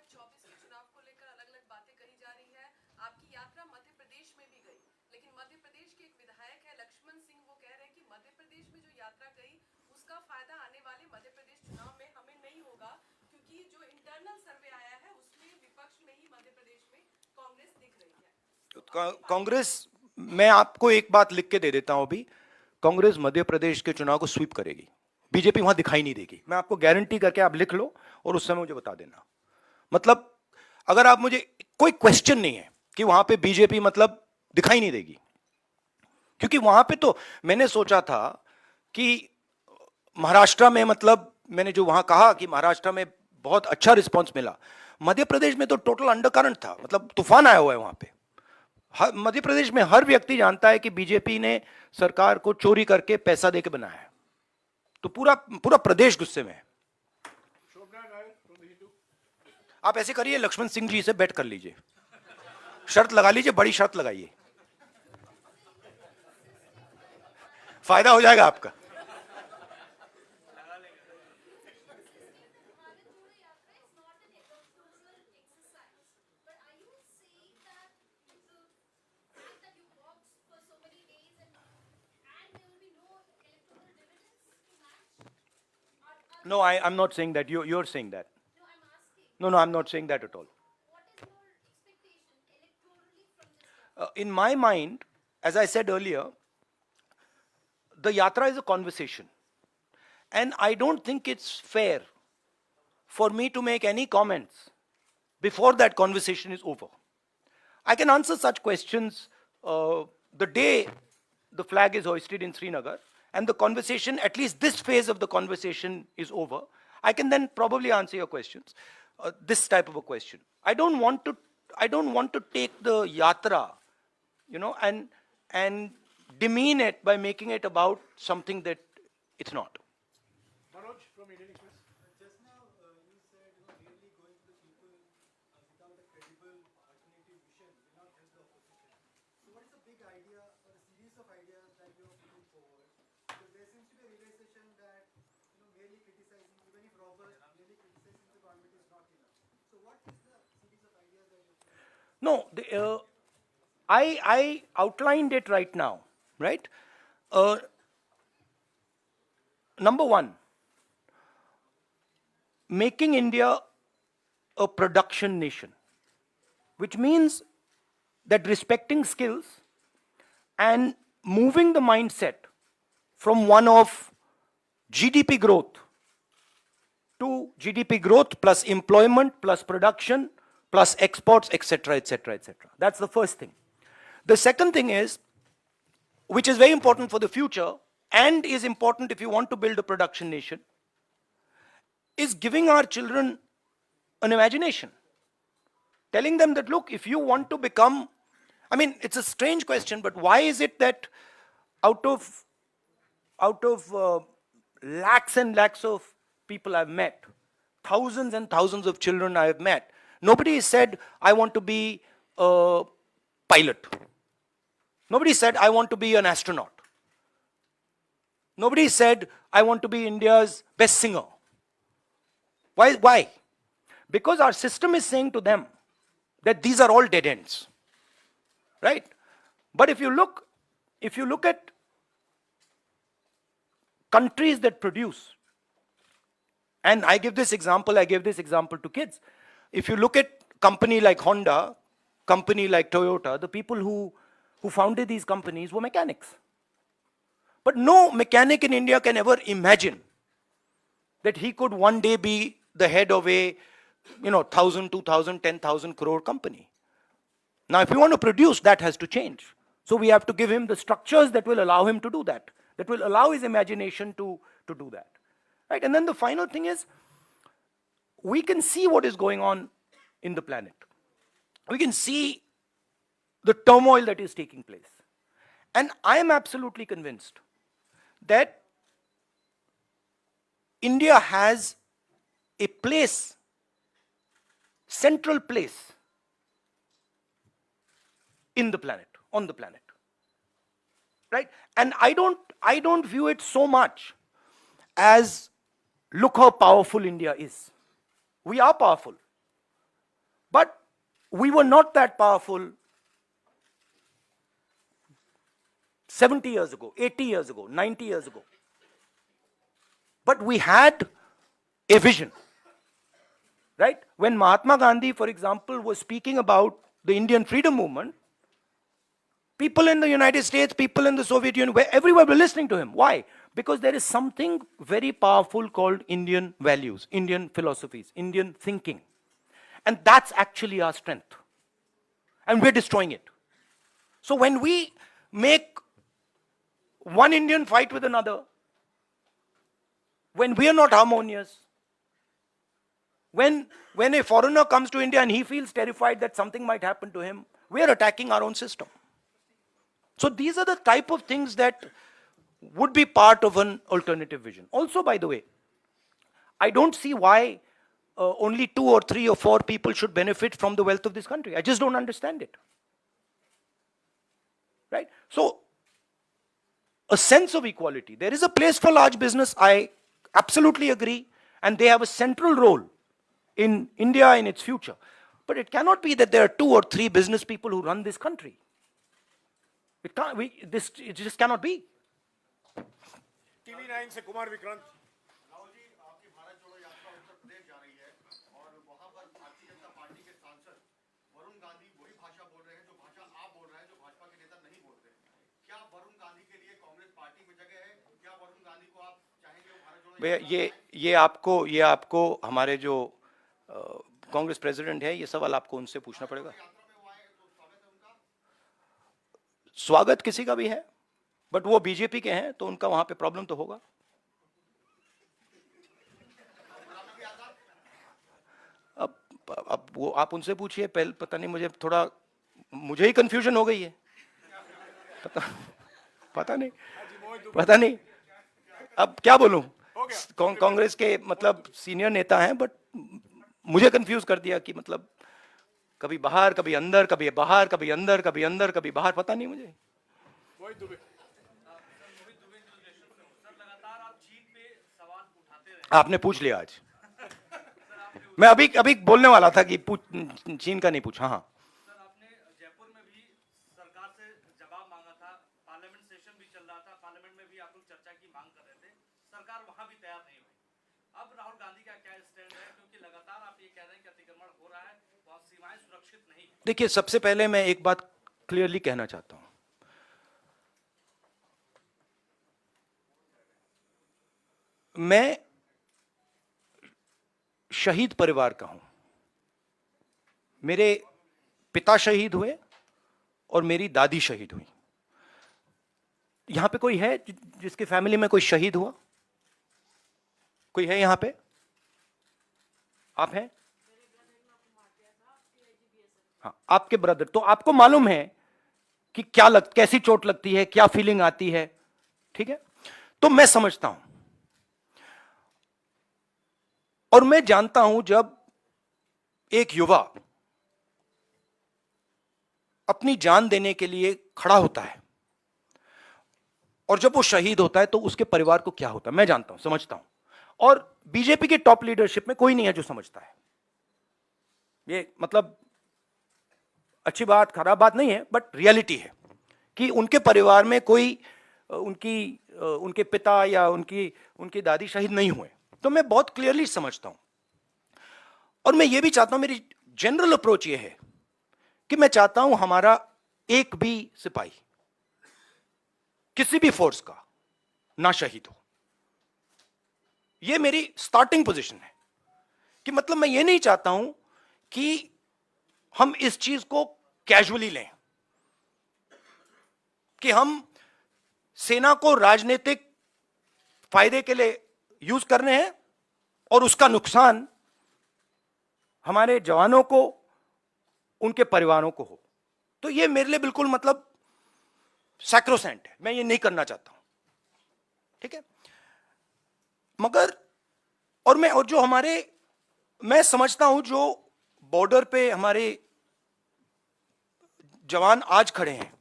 यात्रा गई उसका फायदा आने वाले मध्य प्रदेश चुनाव में हमें नहीं होगा, क्योंकि जो इंटरनल सर्वे आया है उसमें विपक्ष में ही मध्य प्रदेश में कांग्रेस दिख रही है। कांग्रेस, मैं आपको एक बात लिख के दे देता हूं अभी, कांग्रेस मध्य प्रदेश के चुनाव को स्वीप करेगी, बीजेपी वहां दिखाई नहीं देगी। मैं आपको गारंटी करके, आप लिख लो और उस समय मुझे बता देना। मतलब अगर आप मुझे, कोई क्वेश्चन नहीं है कि वहां पे बीजेपी मतलब दिखाई नहीं देगी, क्योंकि वहां पे तो मैंने सोचा था कि महाराष्ट्र में, मतलब मैंने जो वहां कहा कि महाराष्ट्र में बहुत अच्छा रिस्पांस मिला, मध्य प्रदेश में तो टोटल अंडरकरंट था, मतलब तूफान आया हुआ है वहां पे। मध्य प्रदेश में हर व्यक्ति जानता है कि बीजेपी ने सरकार को चोरी करके पैसा देके बनाया है, तो पूरा पूरा प्रदेश गुस्से में है। आप ऐसे करिए, लक्ष्मण सिंह जी से बेट कर लीजिए, शर्त लगा लीजिए, बड़ी शर्त लगाइए, फायदा हो जाएगा आपका। No, I'm not saying that. You're saying that. No, I'm not saying that at all. In my mind, as I said earlier, the yatra is a conversation. And I don't think it's fair for me to make any comments before that conversation is over. I can answer such questions the day the flag is hoisted in Srinagar, and the conversation, at least this phase of the conversation, is over. I can then probably answer your questions. This type of a question. I don't want to take the yatra, and demean it by making it about something that it's not. Manoj from Indian Express. Just now, you said, really going to the people without a credible alternative vision will not help the opposition. So what is the big idea or a series of ideas that you are putting forward? Because there seems to be a realization that, merely criticizing, even if robust, merely criticizing the government is not enough. So what is the series of ideas that you are putting forward? No, I outlined it right now, right? Number one, making India a production nation, which means that respecting skills and moving the mindset from one of GDP growth to GDP growth plus employment plus production plus exports, etc., etc., etc. That's the first thing. The second thing is, which is very important for the future and is important if you want to build a production nation, is giving our children an imagination. Telling them that, look, if you want to become, I mean, it's a strange question, but why is it that out of lakhs and lakhs of people I've met, thousands and thousands of children I have met, nobody said, I want to be a pilot. Nobody said, I want to be an astronaut. Nobody said, I want to be India's best singer. Why? Because our system is saying to them that these are all dead ends. Right? But if you look at countries that produce, and I gave this example to kids. If you look at company like Honda, company like Toyota, the people who founded these companies were mechanics. But no mechanic in India can ever imagine that he could one day be the head of a 1,000, 2,000, 10,000 crore company. Now, if you want to produce, that has to change. So we have to give him the structures that will allow him to do that will allow his imagination to do that. Right? And then the final thing is, we can see what is going on in the planet. We can see the turmoil that is taking place. And I am absolutely convinced that India has a place, central place in the planet, on the planet. Right? And I don't view it so much as, look how powerful India is. We are powerful. But we were not that powerful 70 years ago, 80 years ago, 90 years ago. but we had a vision. Right? When Mahatma Gandhi, for example, was speaking about the Indian freedom movement, people in the United States, people in the Soviet Union, everywhere were listening to him. Why? Because there is something very powerful called Indian values, Indian philosophies, Indian thinking. And that's actually our strength. And we're destroying it. So when we make one Indian fight with another, when we are not harmonious, when a foreigner comes to India and he feels terrified that something might happen to him, we are attacking our own system. So these are the type of things that would be part of an alternative vision. Also, by the way, I don't see why only 2 or 3 or 4 people should benefit from the wealth of this country. I just don't understand it. Right? So, a sense of equality. There is a place for large business, I absolutely agree, and they have a central role in India in its future. But it cannot be that there are 2 or 3 business people who run this country. It just cannot be. TV9 से कुमार विक्रांत। राहुल जी, आपकी भारत जोड़ो यात्रा उत्तर प्रदेश जा रही है और वहां पर भारतीय जनता पार्टी के सांसद वरुण गांधी वही भाषा बोल रहे हैं जो भाषा आप बोल रहे हैं, जो भाजपा के नेता नहीं बोल रहे। क्या वरुण गांधी के लिए कांग्रेस पार्टी में जगह है? क्या वरुण गांधी को आप चाहेंगे वो भारत जोड़ो भैया, ये आपको हमारे जो कांग्रेस प्रेसिडेंट है, ये सवाल आपको उनसे पूछना पड़ेगा। यात्रा में वो आए तो स्वागत है उनका? स्वागत किसी का भी है, बट वो बीजेपी के हैं तो उनका वहां पे प्रॉब्लम तो होगा। अब वो आप उनसे पूछिए, पहले पता नहीं, मुझे ही कंफ्यूजन हो गई है। पता नहीं अब क्या बोलूं। कांग्रेस के मतलब सीनियर नेता हैं, बट मुझे कंफ्यूज कर दिया कि मतलब कभी बाहर, कभी अंदर, कभी बाहर, कभी अंदर, कभी अंदर, कभी बाहर, पता नहीं मुझे। आपने पूछ लिया आज। मैं अभी बोलने वाला था कि चीन का नहीं पूछा। हाँ, सर, आपने जयपुर में भी सरकार से जवाब मांगा था, पार्लियामेंट सेशन भी चल रहा था, पार्लियामेंट में भी आप लोग चर्चा की मांग कर रहे थे, सरकार वहां भी तैयार नहीं हुई। अब राहुल गांधी का क्या स्टैंड है, क्योंकि लगातार आप ये कह रहे हैं कि अतिक्रमण हो रहा है, वहां सीमाएं सुरक्षित नहीं। देखिए, सबसे पहले मैं एक बात क्लियरली कहना चाहता हूं। मैं शहीद परिवार का हूं। मेरे पिता शहीद हुए और मेरी दादी शहीद हुई। यहां पे कोई है जिसके फैमिली में कोई शहीद हुआ? कोई है यहां पे? आप हैं? हाँ, आपके ब्रदर। तो आपको मालूम है कि कैसी चोट लगती है, क्या फीलिंग आती है। ठीक है, तो मैं समझता हूं और मैं जानता हूं जब एक युवा अपनी जान देने के लिए खड़ा होता है और जब वो शहीद होता है तो उसके परिवार को क्या होता है, मैं जानता हूं, समझता हूं। और बीजेपी के टॉप लीडरशिप में कोई नहीं है जो समझता है। ये मतलब अच्छी बात, खराब बात नहीं है, बट रियलिटी है कि उनके परिवार में कोई उनके पिता या उनकी दादी शहीद नहीं हुए। तो मैं बहुत क्लियरली समझता हूं और मैं ये भी चाहता हूं, मेरी जनरल अप्रोच ये है कि मैं चाहता हूं हमारा एक भी सिपाही किसी भी फोर्स का ना शहीद हो। ये मेरी स्टार्टिंग पोजीशन है कि मतलब मैं ये नहीं चाहता हूं कि हम इस चीज को कैजुअली लें, कि हम सेना को राजनीतिक फायदे के लिए यूज कर रहे हैं और उसका नुकसान हमारे जवानों को, उनके परिवारों को हो। तो ये मेरे लिए बिल्कुल मतलब सैक्रोसेंट है, मैं ये नहीं करना चाहता हूं। ठीक है, मगर और जो मैं समझता हूं जो बॉर्डर पे हमारे जवान आज खड़े हैं,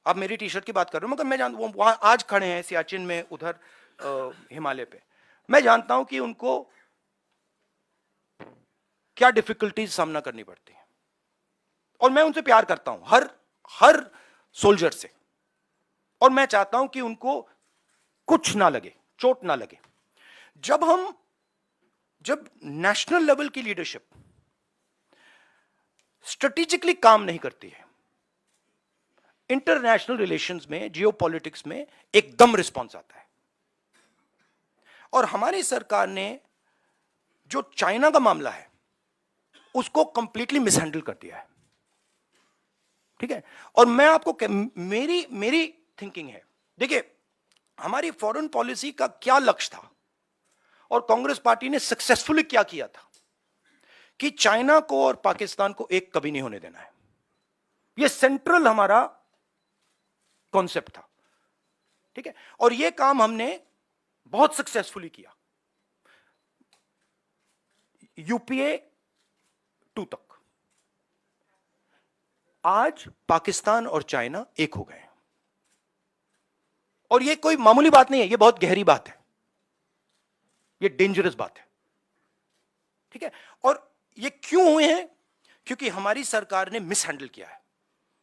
आप मेरी टी शर्ट की बात कर रहे हो, मगर मैं जानता हूं वहां आज खड़े हैं सियाचिन में, उधर हिमालय पे। मैं जानता हूं कि उनको क्या डिफिकल्टीज सामना करनी पड़ती है और मैं उनसे प्यार करता हूं, हर सोल्जर से। और मैं चाहता हूं कि उनको कुछ ना लगे, चोट ना लगे। जब नेशनल लेवल की लीडरशिप स्ट्रेटेजिकली काम नहीं करती है, इंटरनेशनल रिलेशंस में, जियोपॉलिटिक्स में एकदम रिस्पॉन्स आता है। और हमारी सरकार ने जो चाइना का मामला है उसको कंप्लीटली मिसहैंडल कर दिया है, ठीक है। और मैं आपको मेरी थिंकिंग है, देखिए हमारी फॉरेन पॉलिसी का क्या लक्ष्य था और कांग्रेस पार्टी ने सक्सेसफुली क्या किया था कि चाइना को और पाकिस्तान को एक कभी नहीं होने देना है। यह सेंट्रल हमारा कॉन्सेप्ट था, ठीक है। और यह काम हमने बहुत सक्सेसफुली किया, यूपीए 2 तक। आज पाकिस्तान और चाइना एक हो गए हैं, और यह कोई मामूली बात नहीं है, यह बहुत गहरी बात है, यह डेंजरस बात है, ठीक है। और ये क्यों हुए हैं? क्योंकि हमारी सरकार ने मिसहैंडल किया है,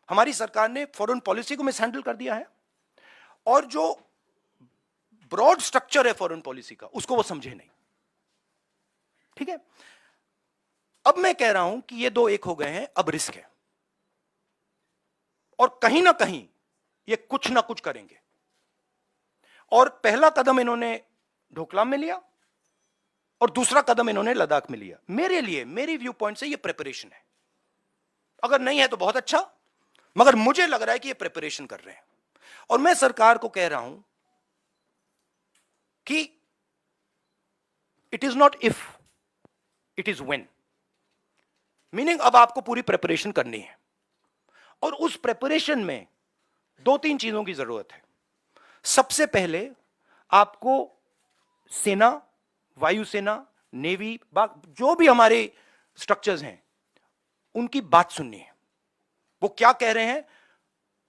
हमारी सरकार ने फॉरेन पॉलिसी को मिसहैंडल कर दिया है, और जो ब्रॉड स्ट्रक्चर है फॉरेन पॉलिसी का उसको वो समझे नहीं, ठीक है। अब मैं कह रहा हूं कि ये दो एक हो गए हैं, अब रिस्क है, और कहीं ना कहीं ये कुछ ना कुछ करेंगे। और पहला कदम इन्होंने ढोकलाम में लिया और दूसरा कदम इन्होंने लद्दाख में लिया। मेरे लिए, मेरी व्यू पॉइंट से ये प्रिपरेशन है, अगर नहीं है तो बहुत अच्छा, मगर मुझे लग रहा है कि ये प्रिपरेशन कर रहे हैं। और मैं सरकार को कह रहा हूं कि it is not if, it is when. Meaning अब आपको पूरी प्रिपरेशन करनी है, और उस प्रिपरेशन में 2-3 चीजों की जरूरत है। सबसे पहले आपको सेना, वायुसेना, नेवी, जो भी हमारे स्ट्रक्चर्स हैं उनकी बात सुननी है। वो क्या कह रहे हैं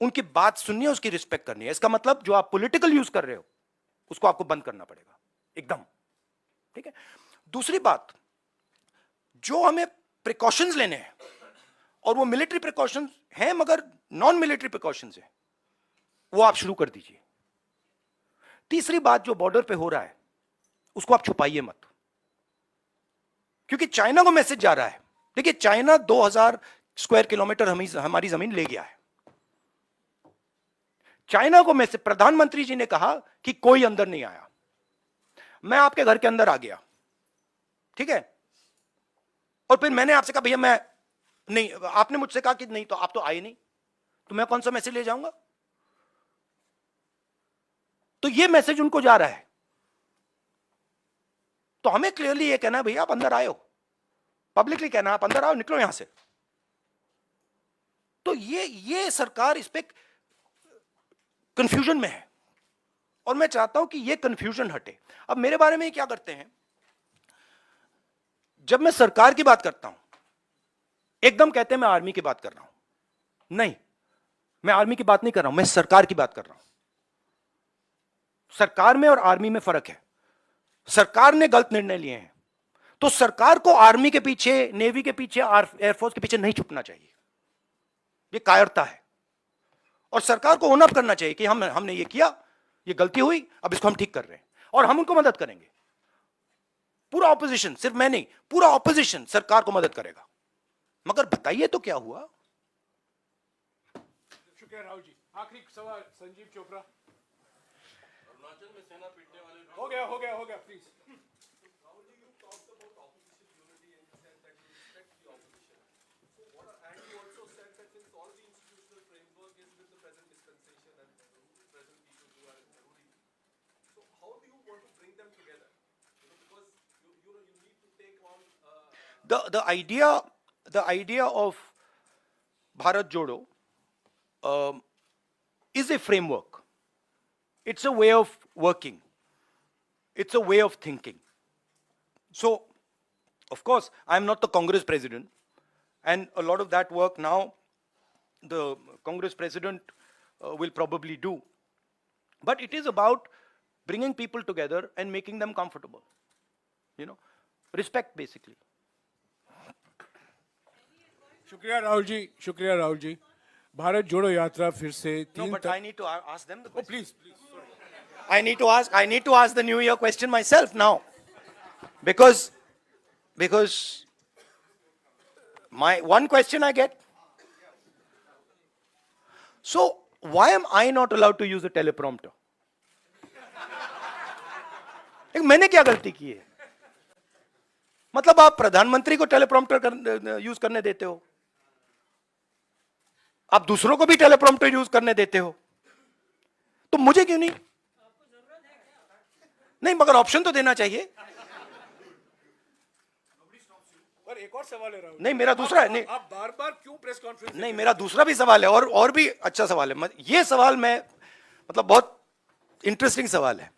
उनकी बात सुननी है, उसकी रिस्पेक्ट करनी है। इसका मतलब जो आप पॉलिटिकल यूज कर रहे हो उसको आपको बंद करना पड़ेगा एकदम, ठीक है। दूसरी बात, जो हमें प्रिकॉशंस लेने हैं, और वो मिलिट्री प्रिकॉशंस हैं मगर नॉन मिलिट्री प्रिकॉशंस हैं, वो आप शुरू कर दीजिए। तीसरी बात, जो बॉर्डर पे हो रहा है उसको आप छुपाइए मत, क्योंकि चाइना को मैसेज जा रहा है। देखिए चाइना 2000 स्क्वायर किलोमीटर हमारी जमीन ले गया है। चाइना को मैसेज, प्रधानमंत्री जी ने कहा कि कोई अंदर नहीं आया, मैं आपके घर के अंदर आ गया, ठीक है। और फिर मैंने आपसे कहा भैया मैं नहीं, आपने मुझसे कहा कि नहीं, तो आप तो आए नहीं, तो मैं कौन सा मैसेज ले जाऊंगा? तो ये मैसेज उनको जा रहा है। तो हमें क्लियरली ये कहना है भैया आप अंदर आए हो, पब्लिकली कहना आप अंदर आओ, निकलो यहां से। तो ये सरकार इस पे कंफ्यूजन में है, और मैं चाहता हूं कि ये कंफ्यूजन हटे। अब मेरे बारे में क्या करते हैं, जब मैं सरकार की बात करता हूं एकदम कहते हैं मैं आर्मी की बात कर रहा हूं। नहीं, मैं आर्मी की बात नहीं कर रहा हूं, मैं सरकार की बात कर रहा हूं। सरकार में और आर्मी में फर्क है। सरकार ने गलत निर्णय लिए हैं तो सरकार को आर्मी के पीछे, नेवी के पीछे, एयरफोर्स के पीछे नहीं छुपना चाहिए, ये कायरता है। और सरकार को ओन अप करना चाहिए कि हमने ये किया, ये गलती हुई, अब इसको हम ठीक कर रहे हैं और हम उनको मदद करेंगे। पूरा ऑपोजिशन, सिर्फ मैं नहीं, पूरा ऑपोजिशन सरकार को मदद करेगा। मगर बताइए तो क्या हुआ? शुक्रिया राहुल जी। आखिरी सवाल संजीव चोपड़ा। अरुणाचल में सेना पीटने वाले हो गया please. The idea of Bharat Jodo is a framework. It's a way of working. It's a way of thinking. So, of course, I'm not the Congress president, and a lot of that work now the Congress president will probably do. But it is about bringing people together and making them comfortable. You know, respect basically. शुक्रिया राहुल जी। भारत जोड़ो यात्रा फिर से No, but I need to ask them the question. Please I need to ask the New Year question myself now. because my one question I get, so why am I not allowed to use a teleprompter? मैंने क्या गलती की है? मतलब आप प्रधानमंत्री को teleprompter use करने देते हो, आप दूसरों को भी टेलीप्रॉम्प्टर यूज करने देते हो, तो मुझे क्यों नहीं? नहीं, मगर ऑप्शन तो देना चाहिए। और एक और सवाल है राहुल। नहीं, मेरा दूसरा है। नहीं, आप बार बार क्यों प्रेस कॉन्फ्रेंस? नहीं, मेरा दूसरा भी सवाल है, और भी अच्छा सवाल है। ये सवाल मैं मतलब बहुत इंटरेस्टिंग सवाल है।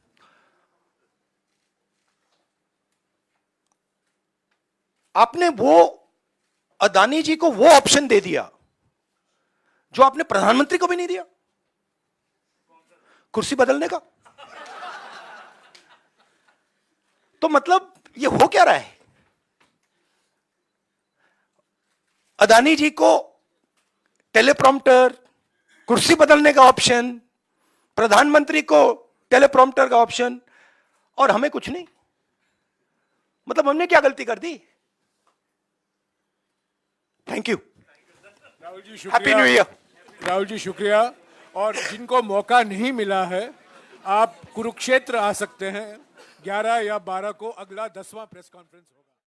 आपने वो अदानी जी को वो ऑप्शन दे दिया जो आपने प्रधानमंत्री को भी नहीं दिया, कुर्सी बदलने का। तो मतलब ये हो क्या रहा है? अदानी जी को टेलीप्रॉम्प्टर, कुर्सी बदलने का ऑप्शन, प्रधानमंत्री को टेलीप्रॉम्प्टर का ऑप्शन, और हमें कुछ नहीं। मतलब हमने क्या गलती कर दी? Thank you. Rahul ji happy शुक्रिया। New year. राहुल जी शुक्रिया। और जिनको मौका नहीं मिला है, आप कुरुक्षेत्र आ सकते हैं। 11 या 12 को अगला 10वां प्रेस कॉन्फ्रेंस होगा।